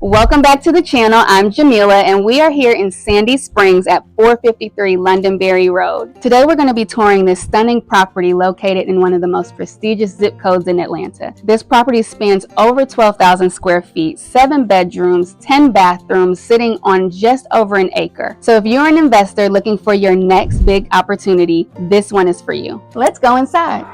Welcome back to the channel. I'm Jamilah and we are here in Sandy Springs at 453 Londonderry Road. Today we're going to be touring this stunning property located in one of the most prestigious zip codes in Atlanta. This property spans over 12,000 square feet, 7 bedrooms, 10 bathrooms, sitting on just over an acre. So if you're an investor looking for your next big opportunity, this one is for you. Let's go inside.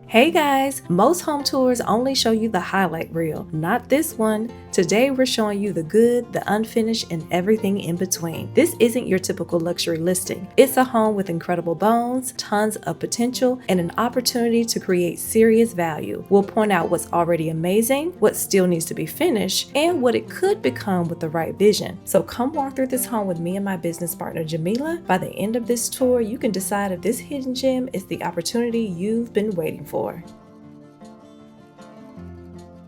Hey guys, most home tours only show you the highlight reel, not this one. Today we're showing you the good, the unfinished, and everything in between. This isn't your typical luxury listing. It's a home with incredible bones, tons of potential, and an opportunity to create serious value. We'll point out what's already amazing, what still needs to be finished, and what it could become with the right vision. So come walk through this home with me and my business partner Jamilah. By the end of this tour, you can decide if this hidden gem is the opportunity you've been waiting for.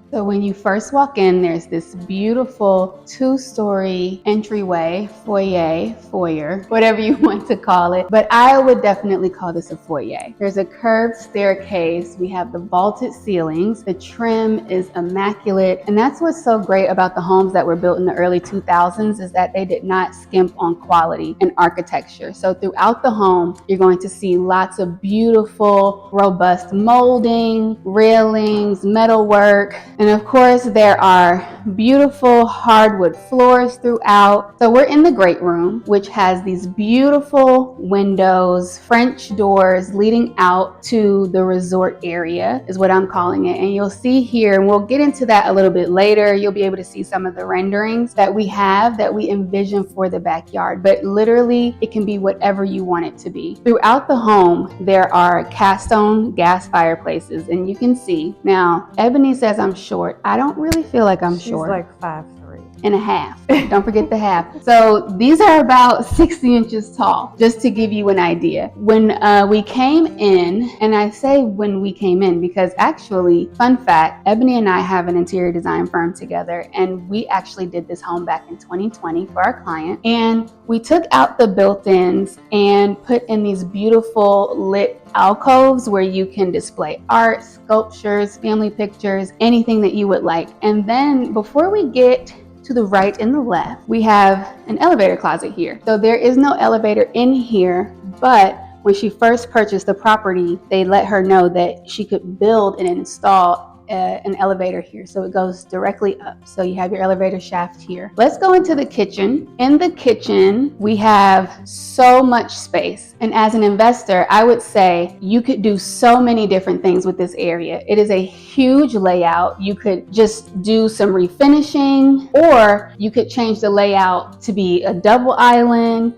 So when you first walk in, there's this beautiful 2-story entryway, foyer, whatever you want to call it. But I would definitely call this a foyer. There's a curved staircase. We have the vaulted ceilings. The trim is immaculate. And that's what's so great about the homes that were built in the early 2000s is that they did not skimp on quality and architecture. So throughout the home, you're going to see lots of beautiful, robust molding, railings, metalwork. And of course, there are beautiful hardwood floors throughout. So we're in the great room, which has these beautiful windows, French doors leading out to the resort area is what I'm calling it. And you'll see here, and we'll get into that a little bit later, you'll be able to see some of the renderings that we have that we envision for the backyard. But literally, it can be whatever you want it to be. Throughout the home, there are cast stone gas fireplaces, and you can see. Now, Ebonee says I'm short. I don't really feel like I'm short. She's like 5'3" and a half. Don't forget the half. So these are about 60 inches tall, just to give you an idea. When we came in, and I say when we came in because actually, fun fact, Ebonee and I have an interior design firm together, and we actually did this home back in 2020 for our client. And we took out the built-ins and put in these beautiful lit alcoves where you can display art, sculptures, family pictures, anything that you would like. And then before we get to the right and the left, we have an elevator closet here. So there is no elevator in here, but when she first purchased the property, they let her know that she could build and install an elevator here, so it goes directly up. So you have your elevator shaft here. Let's go into the kitchen. In the kitchen, we have so much space. And as an investor, I would say you could do so many different things with this area. It is a huge layout. You could just do some refinishing, or you could change the layout to be a double island.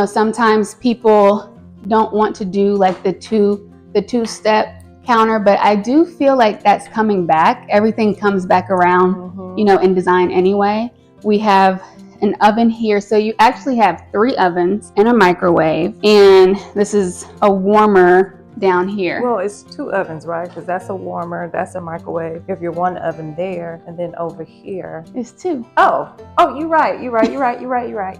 Sometimes people don't want to do like the two-step counter, but I do feel like that's coming back. Everything comes back around, in design anyway. We have an oven here. So you actually have 3 ovens and a microwave. And this is a warmer down here. Well, it's 2 ovens, right? Because that's a warmer, that's a microwave. You have your 1 oven there, and then over here. It's 2. Oh, you're right.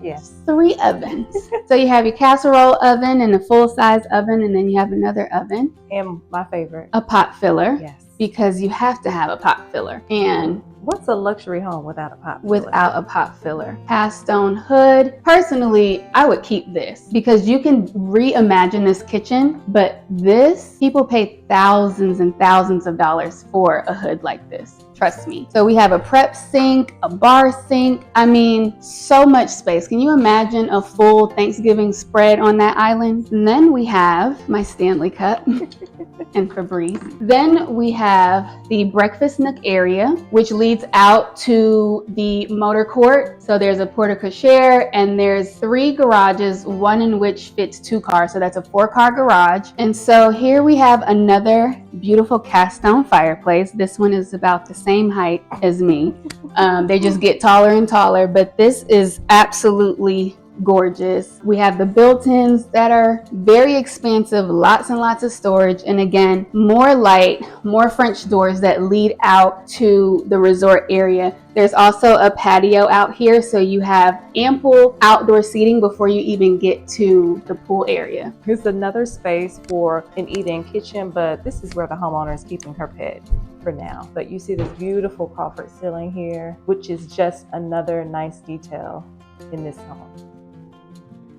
Yes. 3 ovens. So you have your casserole oven and a full-size oven, and then you have another oven. And my favorite, a pot filler. Yes. Because you have to have a pot filler. And what's a luxury home without a pot filler? Without a pot filler. Cast stone hood. Personally, I would keep this because you can reimagine this kitchen, but this, people pay thousands and thousands of dollars for a hood like this. Trust me. So we have a prep sink, a bar sink. I mean, so much space. Can you imagine a full Thanksgiving spread on that island? And then we have my Stanley cup and Febreze. Then we have the breakfast nook area, which leads out to the motor court. So there's a porte cochere, and there's 3 garages, one in which fits 2 cars. So that's a 4-car garage. And so here we have another beautiful cast stone fireplace. This one is about the same height as me. They just get taller and taller, but this is absolutely gorgeous. We have the built-ins that are very expansive, lots and lots of storage, and again, more light, more French doors that lead out to the resort area. There's also a patio out here, so you have ample outdoor seating before you even get to the pool area. Here's another space for an eat-in kitchen, but this is where the homeowner is keeping her pet. for now. But you see this beautiful Crawford ceiling here, which is just another nice detail in this home.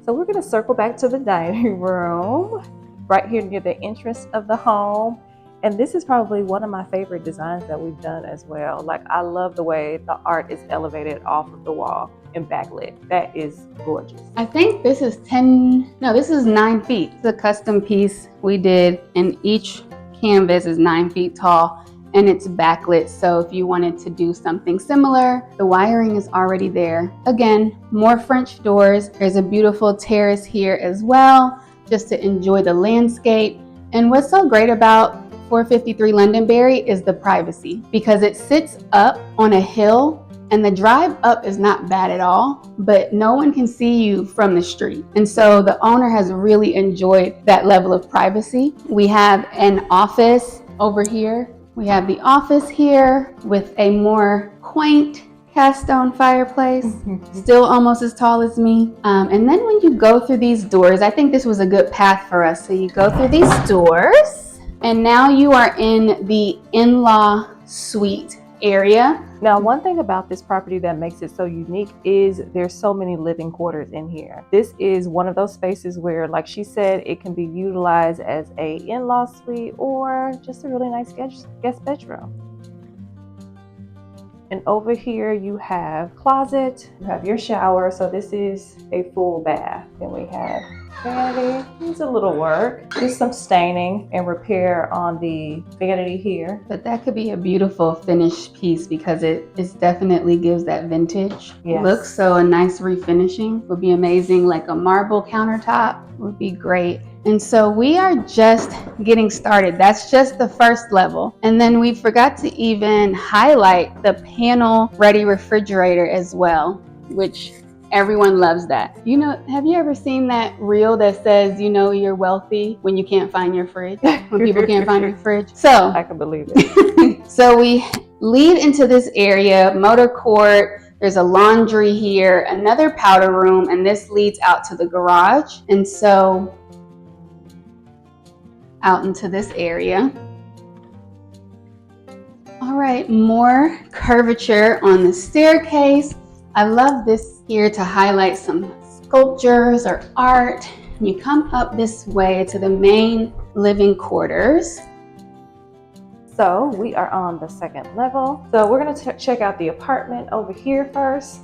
So we're going to circle back to the dining room right here near the entrance of the home. And this is probably one of my favorite designs that we've done as well. Like, I love the way the art is elevated off of the wall and backlit. That is gorgeous. I think this is 9 feet. It's a custom piece we did, and each canvas is 9 feet tall and it's backlit. So if you wanted to do something similar, the wiring is already there. Again, more French doors. There's a beautiful terrace here as well, just to enjoy the landscape. And what's so great about 453 Londonderry is the privacy, because it sits up on a hill and the drive up is not bad at all, but no one can see you from the street. And so the owner has really enjoyed that level of privacy. We have an office over here. We have the office here with a more quaint cast stone fireplace, still almost as tall as me. And then when you go through these doors, I think this was a good path for us. So you go through these doors, and now you are in the in-law suite area. Now, one thing about this property that makes it so unique is there's so many living quarters in here. This is one of those spaces where, like she said, it can be utilized as a in-law suite or just a really nice guest bedroom. And over here you have closet, you have your shower. So this is a full bath. Then we have vanity. Needs a little work, just some staining and repair on the vanity here. But that could be a beautiful finished piece because it definitely gives that vintage look. So a nice refinishing would be amazing. Like a marble countertop would be great. And so we are just getting started. That's just the first level. And then we forgot to even highlight the panel ready refrigerator as well, which everyone loves that. You know, have you ever seen that reel that says, you know, you're wealthy when you can't find your fridge, when people can't find your fridge? So I can believe it. So we lead into this area, motor court. There's a laundry here, another powder room, and this leads out to the garage. And so out into this area. All right, more curvature on the staircase. I love this here to highlight some sculptures or art. You come up this way to the main living quarters. So we are on the second level. So we're going to check out the apartment over here first.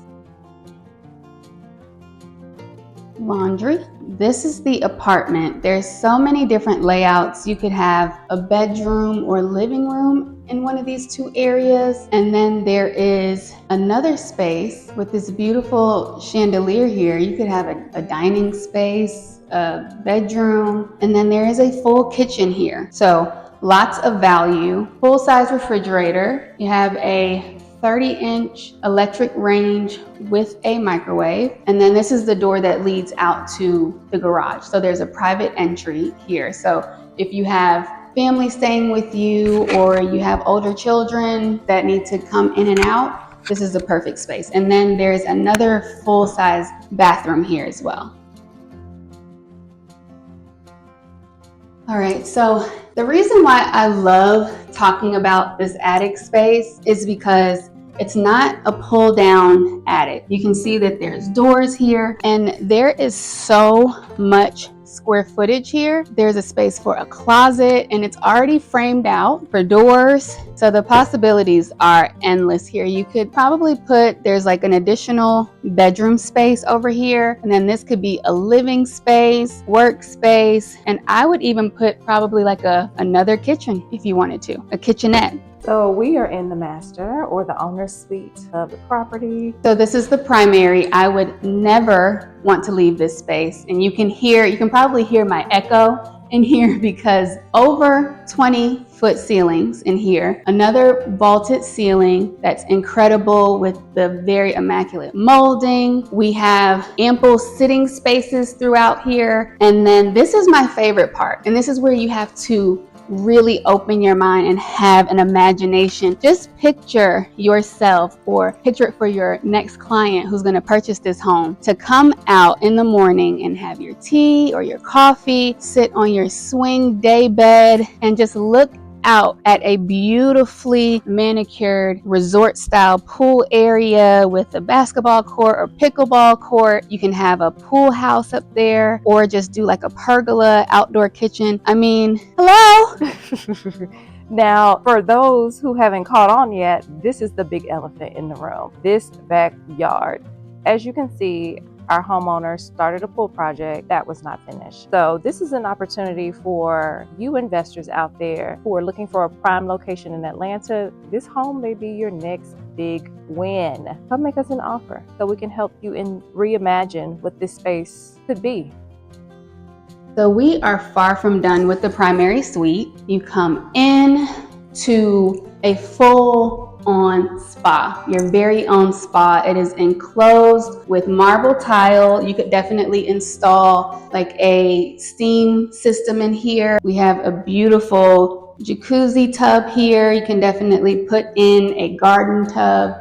Laundry. This is the apartment. There's so many different layouts. You could have a bedroom or living room in one of these two areas. And then there is another space with this beautiful chandelier here. You could have a dining space, a bedroom, and then there is a full kitchen here. So lots of value. Full-size refrigerator. You have a 30-inch electric range with a microwave. And then this is the door that leads out to the garage. So there's a private entry here. So if you have family staying with you or you have older children that need to come in and out, this is the perfect space. And then there's another full-size bathroom here as well. All right, so the reason why I love talking about this attic space is because it's not a pull down attic. You can see that there's doors here and there is so much square footage here. There's a space for a closet and it's already framed out for doors. So the possibilities are endless here. You could probably there's like an additional bedroom space over here. And then this could be a living space, workspace. And I would even put probably like another kitchen if you wanted to, a kitchenette. So we are in the master or the owner's suite of the property. So this is the primary. I would never want to leave this space. And you can probably hear my echo in here because over 20-foot ceilings in here, another vaulted ceiling that's incredible with the very immaculate molding. We have ample sitting spaces throughout here. And then this is my favorite part. And this is where you have to really open your mind and have an imagination. Just picture yourself or picture it for your next client who's going to purchase this home to come out in the morning and have your tea or your coffee, sit on your swing day bed and just look out at a beautifully manicured resort style pool area with a basketball court or pickleball court. You can have a pool house up there or just do like a pergola outdoor kitchen. I mean, hello. Now, for those who haven't caught on yet, this is the big elephant in the room, this backyard. As you can see, our homeowner started a pool project that was not finished. So this is an opportunity for you investors out there who are looking for a prime location in Atlanta. This home may be your next big win. Come make us an offer so we can help you reimagine what this space could be. So we are far from done with the primary suite. You come in to a full-on spa, your very own spa. It is enclosed with marble tile. You could definitely install like a steam system in here. We have a beautiful jacuzzi tub here. You can definitely put in a garden tub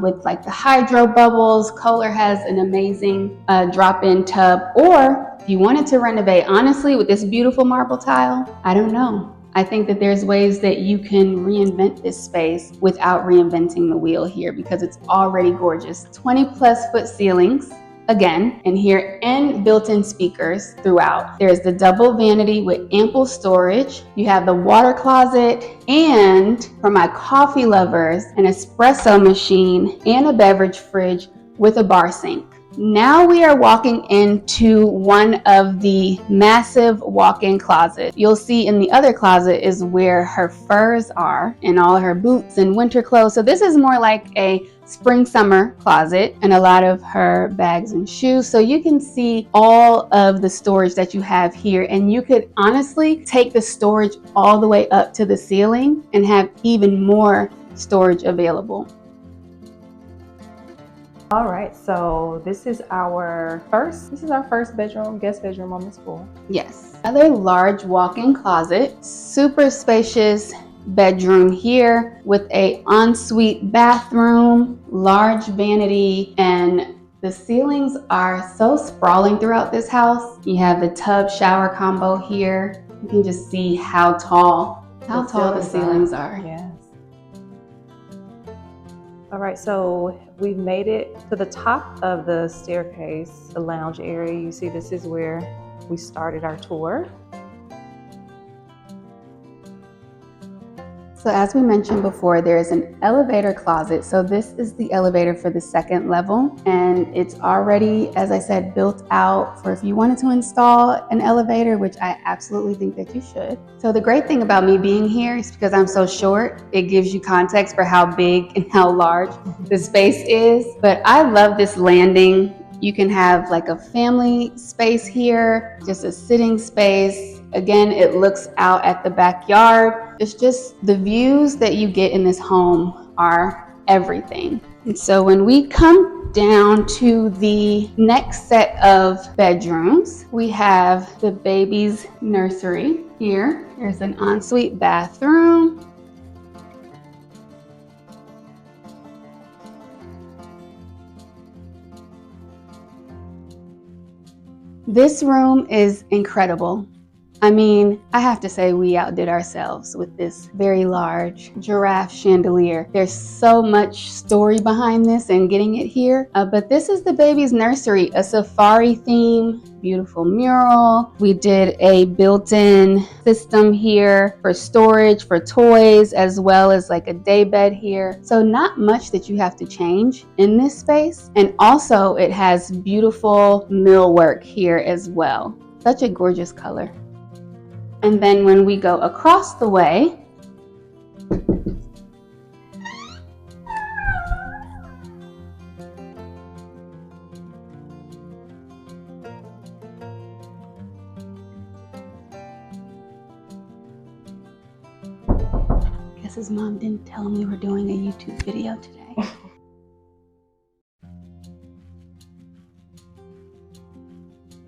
with like the hydro bubbles. Kohler has an amazing drop-in tub. Or if you wanted to renovate, honestly, with this beautiful marble tile, I don't know. I think that there's ways that you can reinvent this space without reinventing the wheel here because it's already gorgeous. 20+ foot ceilings. Again, in here, and built-in speakers throughout. There's the double vanity with ample storage. You have the water closet, and for my coffee lovers, an espresso machine and a beverage fridge with a bar sink. Now we are walking into one of the massive walk-in closets. You'll see in the other closet is where her furs are and all her boots and winter clothes. So this is more like a spring summer closet and a lot of her bags and shoes. So you can see all of the storage that you have here, and you could honestly take the storage all the way up to the ceiling and have even more storage available. All right, so this is our first bedroom, guest bedroom on this floor. Yes. Another large walk-in closet, super spacious bedroom here with a ensuite bathroom, large vanity, and the ceilings are so sprawling throughout this house. You have the tub shower combo here. You can just see how tall the ceilings are. Yes. All right, so we've made it to the top of the staircase, the lounge area. You see, this is where we started our tour. So as we mentioned before, there is an elevator closet. So this is the elevator for the second level, and it's already, as I said, built out for if you wanted to install an elevator, which I absolutely think that you should. So the great thing about me being here is because I'm so short, it gives you context for how big and how large the space is. But I love this landing. You can have like a family space here, just a sitting space. Again, it looks out at the backyard. It's just the views that you get in this home are everything. And so when we come down to the next set of bedrooms, we have the baby's nursery here. There's an ensuite bathroom. This room is incredible. I mean, I have to say we outdid ourselves with this very large giraffe chandelier. There's so much story behind this and getting it here. But this is the baby's nursery, a safari theme, beautiful mural. We did a built-in system here for storage, for toys, as well as like a day bed here. So not much that you have to change in this space. And also it has beautiful millwork here as well. Such a gorgeous color. And then when we go across the way, guess his mom didn't tell him we were doing a YouTube video today.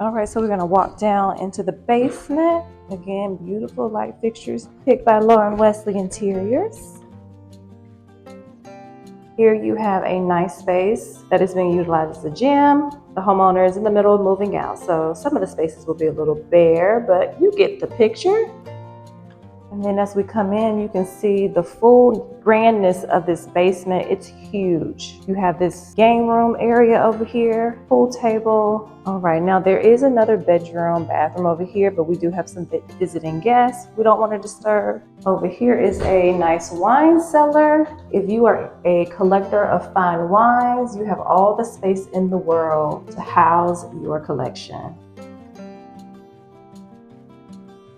All right, so we're gonna walk down into the basement. Again, beautiful light fixtures picked by Lauren Wesley Interiors. Here you have a nice space that is being utilized as a gym. The homeowner is in the middle of moving out, so some of the spaces will be a little bare, but you get the picture. And And then as we come in, you can see the full grandness of this basement. It's huge. You have this game room area over here, pool table. All right, now there is another bedroom, bathroom over here, but we do have some visiting guests we don't want to disturb. Over here is a nice wine cellar. If you are a collector of fine wines, you have all the space in the world to house your collection.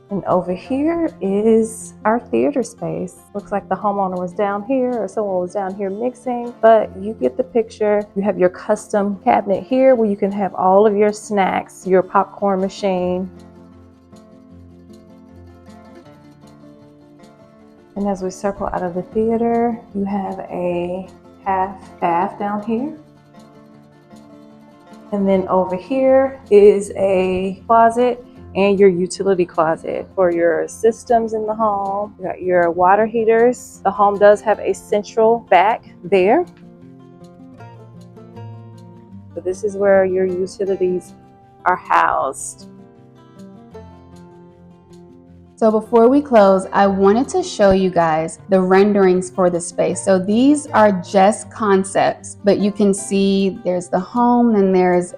And over here is our theater space. Looks like the homeowner was down here or someone was down here mixing, but you get the picture. You have your custom cabinet here where you can have all of your snacks, your popcorn machine. And as we circle out of the theater, you have a half bath down here. And then over here is a closet and your utility closet for your systems in the home. You got your water heaters. The home does have a central back there. So this is where your utilities are housed. So before we close, I wanted to show you guys the renderings for the space. So these are just concepts, but you can see there's the home, then there's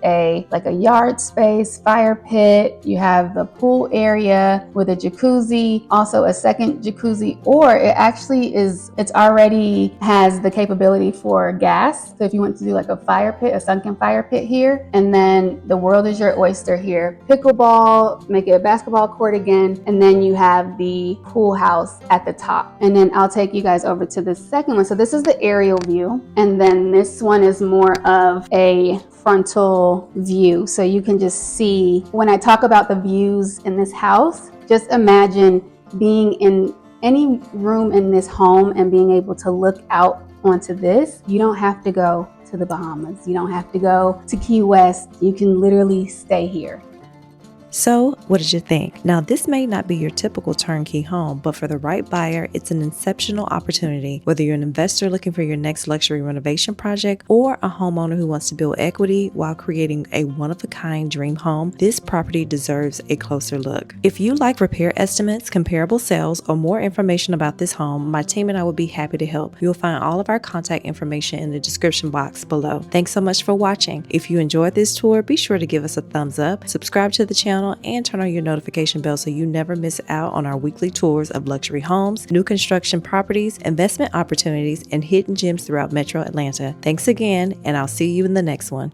like a yard space, fire pit. You have the pool area with a jacuzzi, also a second jacuzzi, or it's already has the capability for gas. So if you want to do like a fire pit, a sunken fire pit here, and then the world is your oyster here. Pickleball, make it a basketball court again, and then you have the pool house at the top. And then I'll take you guys over to the second one. So this is the aerial view, and then this one is more of a frontal view. So you can just see, when I talk about the views in this house, just imagine being in any room in this home and being able to look out onto this. You don't have to go to the Bahamas. You don't have to go to Key West. You can literally stay here. So, what did you think? Now, this may not be your typical turnkey home, but for the right buyer, it's an exceptional opportunity. Whether you're an investor looking for your next luxury renovation project or a homeowner who wants to build equity while creating a one-of-a-kind dream home, this property deserves a closer look. If you like repair estimates, comparable sales, or more information about this home, my team and I would be happy to help. You'll find all of our contact information in the description box below. Thanks so much for watching. If you enjoyed this tour, be sure to give us a thumbs up, subscribe to the channel, and turn on your notification bell so you never miss out on our weekly tours of luxury homes, new construction properties, investment opportunities, and hidden gems throughout Metro Atlanta. Thanks again, and I'll see you in the next one.